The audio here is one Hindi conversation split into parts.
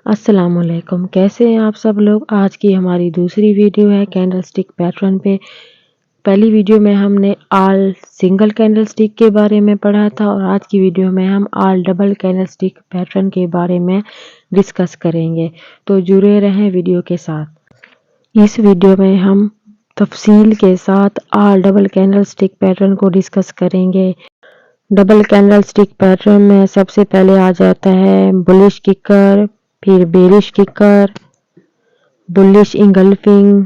अस्सलामुअलैकुम, कैसे हैं आप सब लोग। आज की हमारी दूसरी वीडियो है कैंडल स्टिक पैटर्न पे। पहली वीडियो में हमने ऑल सिंगल कैंडल स्टिक के बारे में पढ़ा था और आज की वीडियो में हम all double candle stick pattern के बारे में डिस्कस करेंगे, तो जुड़े रहें वीडियो के साथ। इस वीडियो में हम तफसील के साथ all double candle stick pattern को डिस्कस करेंगे। डबल कैंडल स्टिक पैटर्न में सबसे पहले आ जाता है बुलिश किकर, फिर bearish kicker, bullish engulfing,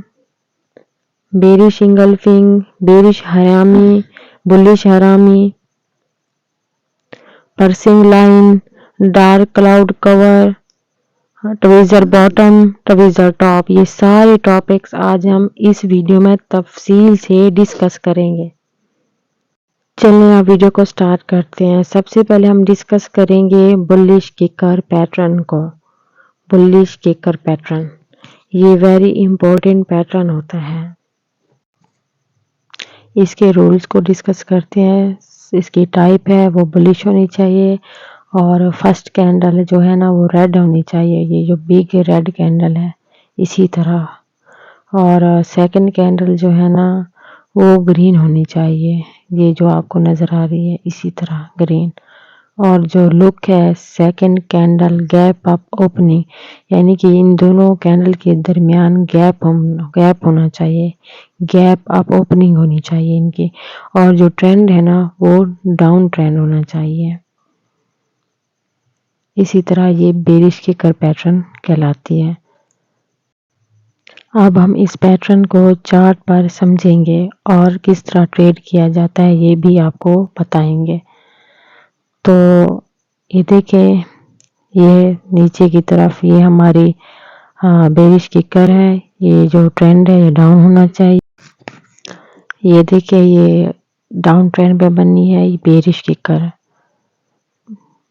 bearish engulfing, bearish हरामी, बुलिश हरामी, pursuing line, dark cloud cover, tweezer bottom, tweezer top. ये सारे टॉपिक्स आज हम इस वीडियो में तफसील से डिस्कस करेंगे। चलिए आप वीडियो को स्टार्ट करते हैं। सबसे पहले हम डिस्कस करेंगे बुलिश किकर पैटर्न को। बुलिश किकर पैटर्न ये वेरी इंपॉर्टेंट पैटर्न होता है। इसके रूल्स को डिस्कस करते हैं। इसकी टाइप है वो बुलिश होनी चाहिए और फर्स्ट कैंडल जो है ना वो रेड होनी चाहिए, ये जो बिग रेड कैंडल है इसी तरह। और सेकंड कैंडल जो है ना वो ग्रीन होनी चाहिए, ये जो आपको नज़र आ रही है इसी तरह ग्रीन। और जो लुक है second candle gap up opening, यानी कि इन दोनों कैंडल के दरमियान गैप होना चाहिए, गैप अप ओपनिंग होनी चाहिए इनकी। और जो ट्रेंड है ना वो डाउन ट्रेंड होना चाहिए। इसी तरह ये बेरिश किकर पैटर्न कहलाती है। अब हम इस पैटर्न को चार्ट पर समझेंगे और किस तरह ट्रेड किया जाता है ये भी आपको बताएंगे। तो ये देखें, ये नीचे की तरफ ये हमारी बेरिश किकर है, ये जो ट्रेंड है ये डाउन होना चाहिए। ये देखिए ये डाउन ट्रेंड पे बनी है ये बेरिश किकर,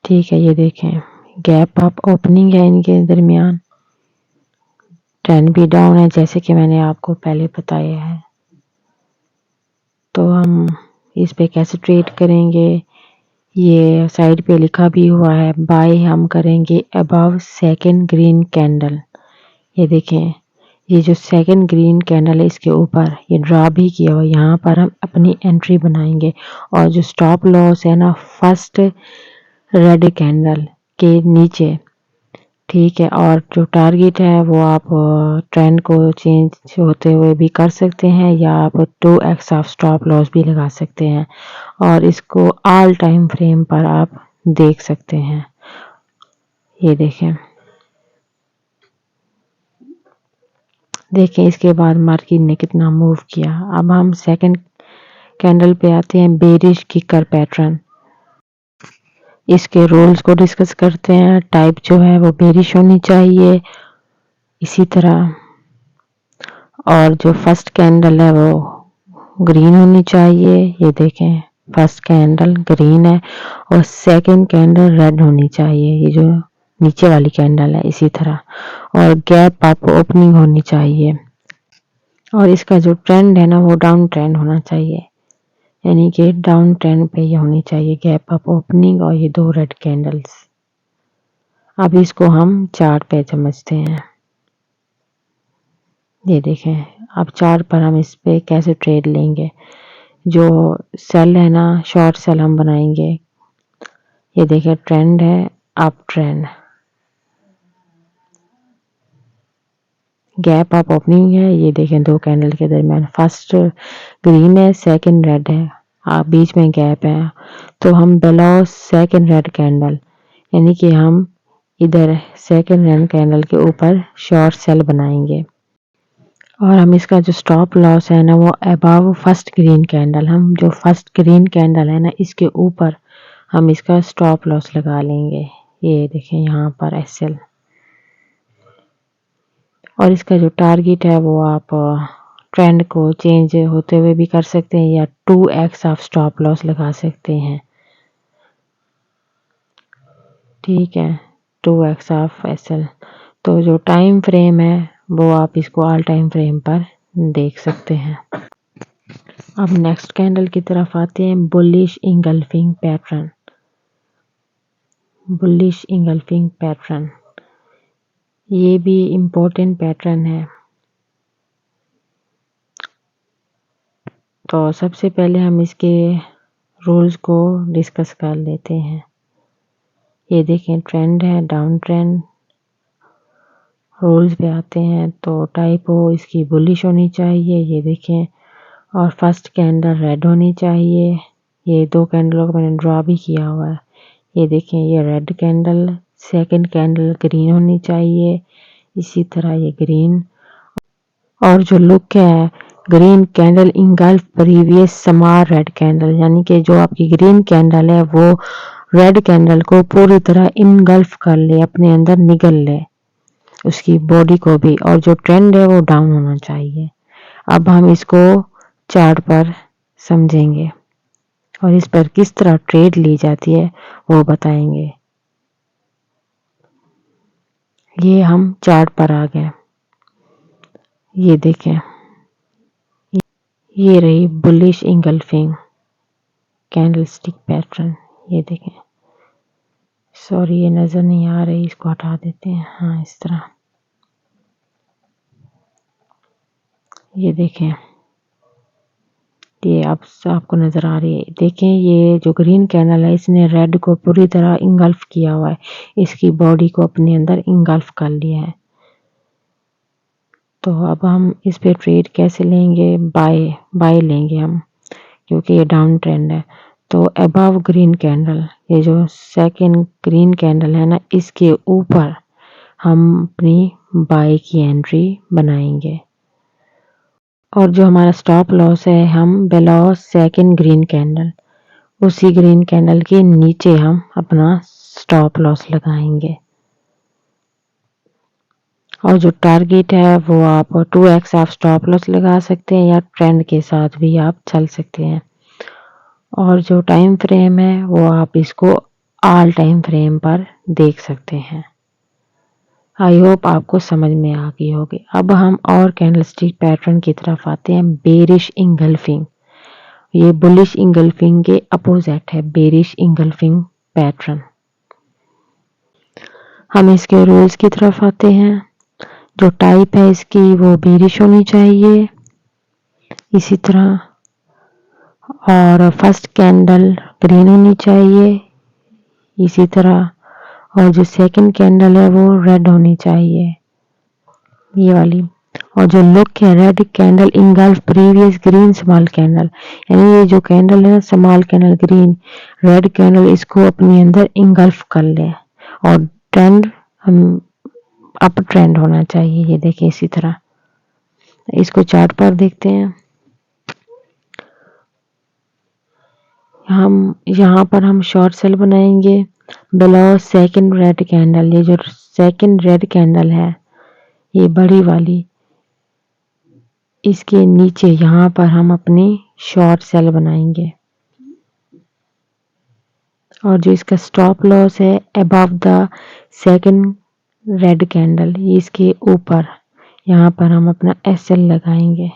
ठीक है। ये देखें गैप अप ओपनिंग है इनके दरमियान, ट्रेंड भी डाउन है जैसे कि मैंने आपको पहले बताया है। तो हम इस पे कैसे ट्रेड करेंगे, ये साइड पे लिखा भी हुआ है बाय हम करेंगे अबव सेकंड ग्रीन कैंडल। ये देखें ये जो सेकंड ग्रीन कैंडल है इसके ऊपर ये ड्रा भी किया हुआ, यहाँ पर हम अपनी एंट्री बनाएंगे। और जो स्टॉप लॉस है ना फर्स्ट रेड कैंडल के नीचे, ठीक है। और जो टारगेट है वो आप ट्रेंड को चेंज होते हुए भी कर सकते हैं या आप 2x ऑफ स्टॉप लॉस भी लगा सकते हैं और इसको ऑल टाइम फ्रेम पर आप देख सकते हैं। ये देखें, देखें इसके बाद मार्केट ने कितना मूव किया। अब हम सेकंड कैंडल पे आते हैं बेरिश किकर पैटर्न। इसके रूल्स को डिस्कस करते हैं। टाइप जो है वो बेरिश होनी चाहिए इसी तरह, और जो फर्स्ट कैंडल है वो ग्रीन होनी चाहिए। ये देखें फर्स्ट कैंडल ग्रीन है और सेकंड कैंडल रेड होनी चाहिए, ये जो नीचे वाली कैंडल है इसी तरह। और गैप अप ओपनिंग होनी चाहिए और इसका जो ट्रेंड है ना वो डाउन ट्रेंड होना चाहिए, यानी कि डाउन ट्रेंड पे ये होनी चाहिए गैप अप ओपनिंग और ये दो रेड कैंडल्स। अब इसको हम चार्ट पे समझते हैं। ये देखें अब चार्ट पर हम इस पे कैसे ट्रेड लेंगे। जो सेल है ना शॉर्ट सेल हम बनाएंगे। ये देखें ट्रेंड है up trend, gap up opening है। ये देखें दो कैंडल के दरमियान फर्स्ट ग्रीन है सेकंड रेड है, आप बीच में गैप है। तो हम बिलो सेकंड रेड कैंडल, यानी कि हम इधर सेकंड रेड कैंडल के ऊपर शॉर्ट सेल बनाएंगे और हम इसका जो स्टॉप लॉस है ना वो अबव फर्स्ट ग्रीन कैंडल, हम जो फर्स्ट ग्रीन कैंडल है ना इसके ऊपर हम इसका स्टॉप लॉस लगा लेंगे। ये देखें यहाँ पर एसएल, और इसका जो टारगेट है वो आप ट्रेंड को चेंज होते हुए भी कर सकते हैं या 2x आप स्टॉप लॉस लगा सकते हैं, ठीक है 2x ऑफ एसएल। तो जो टाइम फ्रेम है वो आप इसको ऑल टाइम फ्रेम पर देख सकते हैं। अब नेक्स्ट कैंडल की तरफ आते हैं bullish engulfing pattern. Bullish engulfing pattern ये भी इम्पोर्टेंट पैटर्न है। तो सबसे पहले हम इसके रूल्स को डिस्कस कर लेते हैं। ये देखें, ट्रेंड है, डाउन ट्रेंड। रूल्स पे आते हैं तो टाइप हो इसकी बुलिश होनी चाहिए, ये देखें। और फर्स्ट कैंडल रेड होनी चाहिए। ये 2 कैंडलों को मैंने ड्रॉ भी किया हुआ है। ये देखें, ये red candle, second candle green होनी चाहिए, इसी तरह ये ग्रीन। और जो लुक है, green candle engulf previous small red candle, यानी कि जो आपकी ग्रीन कैंडल है वो रेड कैंडल को पूरी तरह इनगल्फ कर ले, अपने अंदर निगल ले, उसकी बॉडी को भी। और जो ट्रेंड है वो डाउन होना चाहिए। अब हम इसको चार्ट पर समझेंगे और इस पर किस तरह ट्रेड ली जाती है वो बताएंगे। ये हम चार्ट पर आ गए। ये देखें, ये रही बुलिश इंगल्फिंग कैंडलस्टिक पैटर्न। ये देखें, सॉरी ये नजर नहीं आ रही, इसको हटा देते हैं। हाँ, इस तरह। ये देखें, ये आपको नजर आ रही है। देखें, ये जो ग्रीन कैंडल है इसने रेड को पूरी तरह इंगल्फ किया हुआ है, इसकी बॉडी को अपने अंदर इंगल्फ कर लिया है। तो अब हम इस पे ट्रेड कैसे लेंगे? बाय लेंगे हम, क्योंकि ये डाउन ट्रेंड है। तो अबव ग्रीन कैंडल, ये जो सेकंड ग्रीन कैंडल है ना, इसके ऊपर हम अपनी बाय की एंट्री बनाएंगे। और जो हमारा स्टॉप लॉस है, हम बिलो सेकंड ग्रीन कैंडल, उसी ग्रीन कैंडल के नीचे हम अपना स्टॉप लॉस लगाएंगे। और जो टारगेट है वो आप 2x आप स्टॉप लॉस लगा सकते हैं, या ट्रेंड के साथ भी आप चल सकते हैं। और जो टाइम फ्रेम है वो आप इसको ऑल टाइम फ्रेम पर देख सकते हैं। आई होप आपको समझ में आ गई होगी। अब हम और कैंडलस्टिक पैटर्न की तरफ आते हैं। बेरिश इंगल्फिंग, ये बुलिश इंगल्फिंग के अपोजिट है, बेरिश इंगल्फिंग पैटर्न। हम इसके रूल्स की तरफ आते हैं। जो टाइप है इसकी वो बेरिश होनी चाहिए, इसी तरह। और फर्स्ट कैंडल ग्रीन होनी चाहिए, इसी तरह। और जो सेकंड कैंडल है वो रेड होनी चाहिए, ये वाली। और जो लुक है, red candle engulf previous green small candle, यानी ये जो कैंडल है small candle green, red candle इसको अपने अंदर इंगल्फ कर ले। और ट्रेंड हम अप ट्रेंड होना चाहिए, ये देखिए इसी तरह। इसको चार्ट पर देखते हैं। हम यहाँ पर हम शॉर्ट सेल बनाएंगे बिलो सेकंड रेड कैंडल। ये जो सेकंड रेड कैंडल है, ये बड़ी वाली, इसके नीचे यहाँ पर हम अपनी शॉर्ट सेल बनाएंगे। और जो इसका स्टॉप लॉस है above the second red candle, इसके ऊपर यहाँ पर हम अपना एसएल लगाएंगे।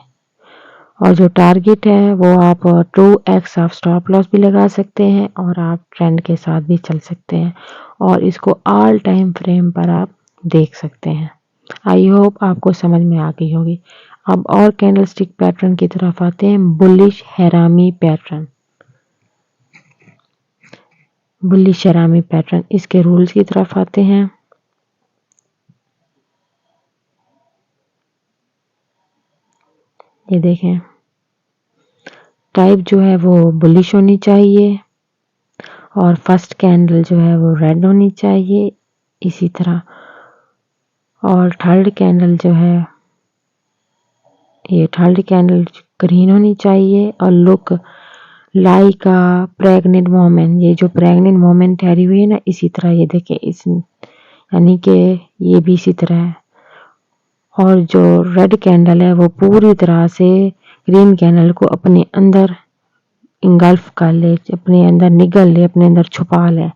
और जो टारगेट है वो आप 2x आप स्टॉप लॉस भी लगा सकते हैं, और आप ट्रेंड के साथ भी चल सकते हैं। और इसको ऑल टाइम फ्रेम पर आप देख सकते हैं। आई होप आपको समझ में आ गई होगी। अब और कैंडलस्टिक पैटर्न की तरफ आते हैं। बुलिश हैरामी पैटर्न, बुलिश हैरामी पैटर्न, इसके रूल्स की तरफ आते हैं। ये देखें, टाइप जो है वो बुलिश होनी चाहिए, और फर्स्ट कैंडल जो है वो रेड होनी चाहिए, इसी तरह। और थर्ड कैंडल जो है, ये थर्ड कैंडल ग्रीन होनी चाहिए। और लुक लाइक अ प्रेग्नेंट वोमेन, ये जो प्रेग्नेंट वोमेन ठहरी हुई है ना, इसी तरह। ये देखें, इस यानी कि ये भी इसी तरह है। और जो रेड कैंडल है वो पूरी तरह से ग्रीन कैंडल को अपने अंदर इंगल्फ कर ले, अपने अंदर निगल ले, अपने अंदर छुपा ले,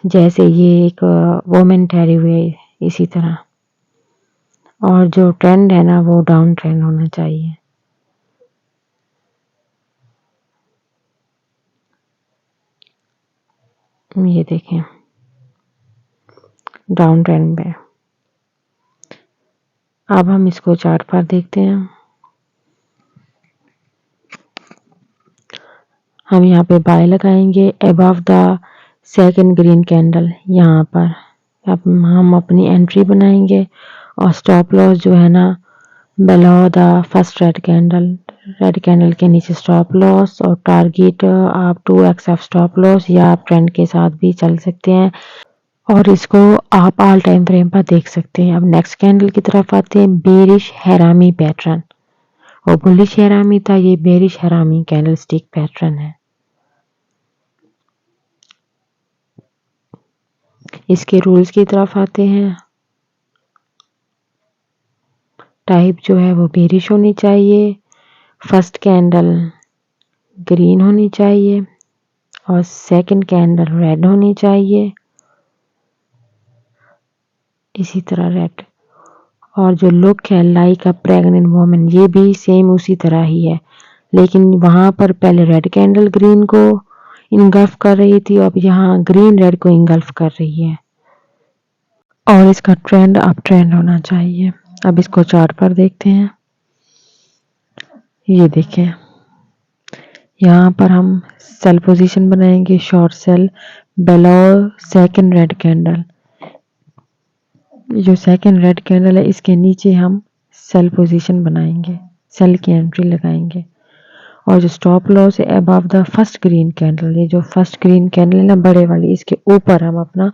जैसे ये एक वोमेन ठहरी हुई है, इसी तरह। और जो ट्रेंड है ना वो डाउन ट्रेंड होना चाहिए। ये देखें, डाउन ट्रेंड पे अब हम इसको चार्ट पर देखते हैं। हम यहाँ पे बाय लगाएंगे above the second green candle. यहाँ पर अब हम अपनी एंट्री बनाएंगे और स्टॉप लॉस जो है ना below the first red candle के नीचे स्टॉप लॉस और टारगेट आप 2x स्टॉप लॉस या आप ट्रेंड के साथ भी चल सकते हैं और इसको आप ऑल टाइम फ्रेम पर देख सकते हैं। अब नेक्स्ट कैंडल की तरफ आते हैं, बेरिश हैरामी पैटर्न। और बुलिश हैरामी था, ये बेरिश हैरामी कैंडल स्टिक पैटर्न है। इसके रूल्स की तरफ आते हैं। टाइप जो है वो बेरिश होनी चाहिए, फर्स्ट कैंडल ग्रीन होनी चाहिए और सेकंड कैंडल रेड होनी चाहिए, इसी तरह रेड। और जो लुक है लाइक अ प्रेग्नेंट वुमन, ये भी सेम उसी तरह ही है, लेकिन वहां पर पहले रेड कैंडल ग्रीन को इंगल्फ कर रही थी, अब यहाँ ग्रीन रेड को इंगल्फ कर रही है और इसका ट्रेंड अप ट्रेंड होना चाहिए। अब इसको चार्ट पर देखते हैं। ये देखें, यहाँ पर हम सेल पोजीशन बनाएंगे, short cell below second red candle. जो सेकंड रेड कैंडल है इसके नीचे हम सेल पोजीशन बनाएंगे, सेल की एंट्री लगाएंगे और जो स्टॉप लॉस है above the first green candle, ये जो फर्स्ट ग्रीन कैंडल है ना बड़े वाली, इसके ऊपर हम अपना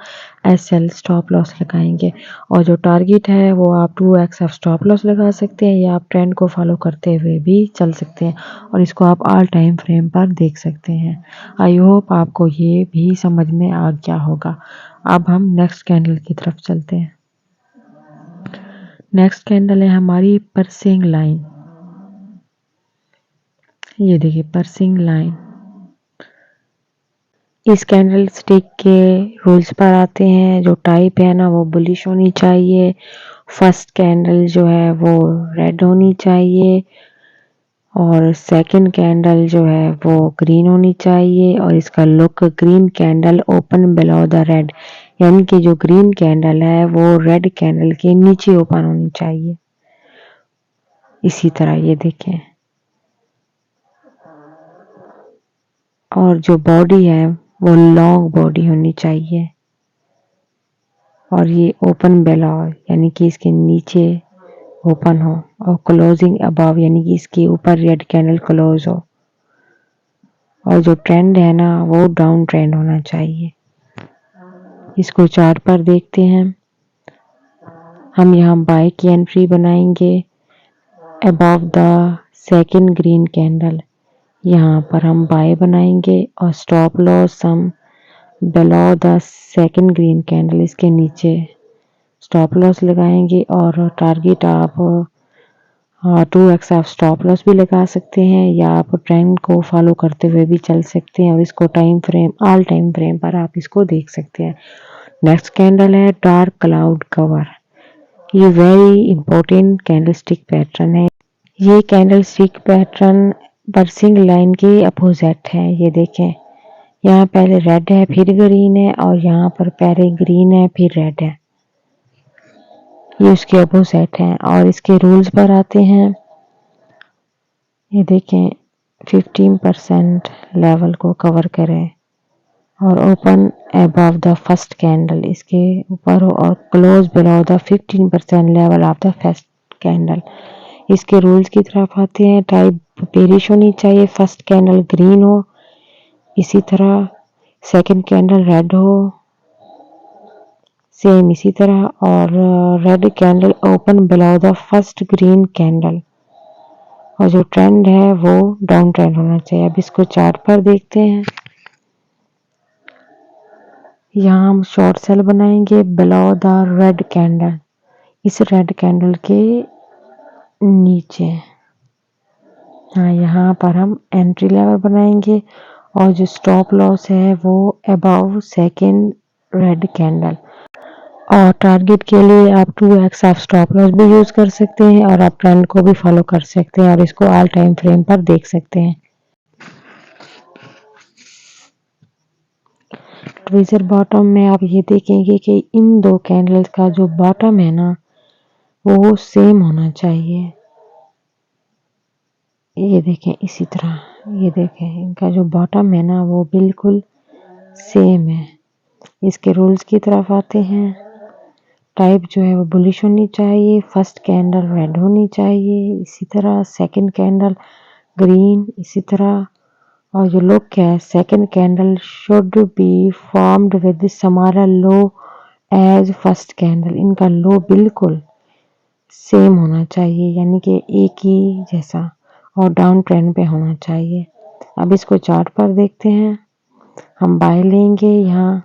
SL स्टॉप लॉस लगाएंगे और जो टारगेट है वो आप 2x स्टॉप लॉस लगा सकते हैं या आप ट्रेंड को फॉलो करते हुए भी चल सकते हैं और इसको आप ऑल टाइम फ्रेम पर देख सकते हैं। आई होप आपको ये भी समझ में आ गया होगा। अब हम नेक्स्ट कैंडल की तरफ चलते हैं। नेक्स्ट कैंडल है हमारी पर्सिंग लाइन। ये देखिए पर्सिंग लाइन। इस कैंडल स्टिक के रूल्स पर आते हैं। जो टाइप है ना वो बुलिश होनी चाहिए, फर्स्ट कैंडल जो है वो रेड होनी चाहिए और सेकंड कैंडल जो है वो ग्रीन होनी चाहिए और इसका look green candle open below the red, यानी कि जो ग्रीन कैंडल है वो रेड कैंडल के नीचे ओपन होनी चाहिए। इसी तरह ये देखें और जो बॉडी है वो लॉन्ग बॉडी होनी चाहिए और ये ओपन बेला यानी कि इसके नीचे ओपन हो और क्लोजिंग अबव यानी कि इसके ऊपर रेड कैंडल क्लोज हो और जो ट्रेंड है ना वो डाउन ट्रेंड होना चाहिए। इसको चार्ट पर देखते हैं। हम यहाँ बाय की एंट्री बनाएंगे above the second green candle. यहाँ पर हम बाय बनाएंगे और स्टॉप लॉस हम below the second green candle, इसके नीचे स्टॉप लॉस लगाएंगे और टारगेट आप 2x आप स्टॉप लॉस भी लगा सकते हैं या आप ट्रेंड को फॉलो करते हुए भी चल सकते हैं और इसको time frame all time frame पर आप इसको देख सकते हैं। नेक्स्ट कैंडल है डार्क क्लाउड कवर। ये very important candle stick pattern है। ये candle stick pattern pursuing line के अपोजिट है। ये देखें, यहाँ पहले रेड है फिर ग्रीन है और यहाँ पर पहले ग्रीन है फिर रेड है, ये उसके अपोजिट है। और इसके रूल्स पर आते हैं। ये देखें 15% लेवल को कवर करें और open above the first candle, इसके ऊपर हो और close below the 15% level of the first candle. इसके रूल्स की तरफ आते हैं। टाइप बेरिश होनी चाहिए, फर्स्ट कैंडल ग्रीन हो, इसी तरह सेकंड कैंडल रेड हो, सेम इसी तरह और red candle open below the first green candle और जो ट्रेंड है वो डाउन ट्रेंड होना चाहिए। अब इसको चार्ट पर देखते हैं। यहाँ हम शॉर्ट सेल बनाएंगे बिलो द रेड कैंडल, इस रेड कैंडल के नीचे। हाँ, यहाँ पर हम एंट्री लेवल बनाएंगे और जो स्टॉप लॉस है वो अबव सेकंड रेड कैंडल और टारगेट के लिए आप 2x आप स्टॉप लॉस भी यूज कर सकते हैं और आप ट्रेंड को भी फॉलो कर सकते हैं और इसको ऑल टाइम फ्रेम पर देख सकते हैं। ट्वीजर बॉटम में आप ये देखेंगे कि इन दो कैंडल्स का जो बॉटम है ना वो सेम होना चाहिए। ये देखें इसी तरह, ये देखें इनका जो बॉटम है ना वो बिल्कुल सेम है। इसके रूल्स की तरफ आते हैं। टाइप जो है वो बुलिश होनी चाहिए, फर्स्ट कैंडल रेड होनी चाहिए, इसी तरह सेकंड कैंडल ग्रीन, इसी तरह। और जो लुक है, second candle should be formed with समारा लो एज फर्स्ट कैंडल। इनका लो बिल्कुल सेम होना चाहिए, यानी कि एक ही जैसा, और डाउन ट्रेंड पे होना चाहिए। अब इसको चार्ट पर देखते हैं। हम बाय लेंगे यहाँ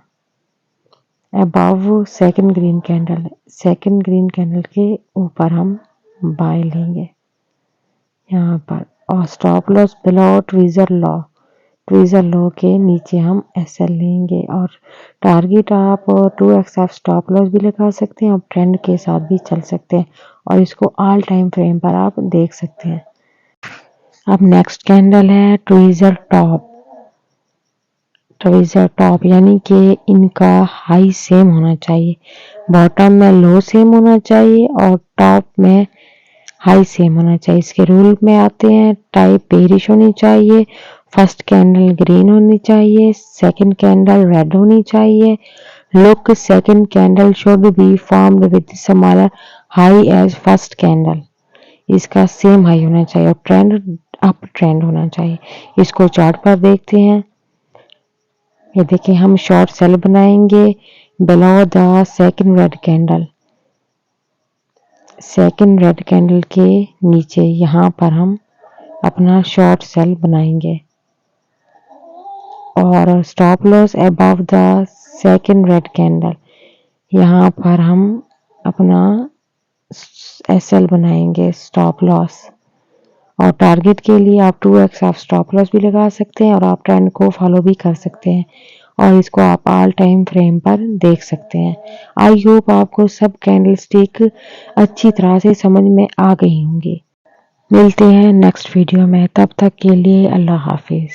above second green candle, second green candle के ऊपर हम बाय लेंगे यहाँ पर, और stop loss below tweezer law, tweezer law के नीचे हम एसएल लेंगे। और टारगेट आप 2x आप स्टॉप लॉस भी लगा सकते हैं और ट्रेंड के साथ भी चल सकते हैं, और इसको ऑल टाइम फ्रेम पर आप देख सकते हैं। अब नेक्स्ट कैंडल है ट्वीजर टॉप, ट्वीजर टॉप यानी कि इनका हाई सेम होना चाहिए, बॉटम में लो सेम होना चाहिए और टॉप में हाई सेम होना चाहिए। इसके रूल में आते हैं, टाइप बेरिश होनी चाहिए, फर्स्ट कैंडल ग्रीन होनी चाहिए, सेकंड कैंडल रेड होनी चाहिए। Look, second candle should be formed with smaller high as first candle, इसका सेम हाई होना चाहिए और ट्रेंड अप ट्रेंड होना चाहिए। इसको चार्ट पर देखते हैं। ये देखिए हम शॉर्ट सेल बनाएंगे below the second red candle, second red candle के नीचे यहाँ पर हम अपना शॉर्ट सेल बनाएंगे, और stop loss above the second red candle, यहाँ पर हम अपना एसएल बनाएंगे स्टॉप लॉस। और टारगेट के लिए आप 2x आप स्टॉप लॉस भी लगा सकते हैं और आप ट्रेंड को फॉलो भी कर सकते हैं, और इसको आप ऑल टाइम फ्रेम पर देख सकते हैं। आई होप आपको सब कैंडल स्टिक अच्छी तरह से समझ में आ गई होंगी। मिलते हैं नेक्स्ट वीडियो में, तब तक के लिए अल्लाह हाफिज।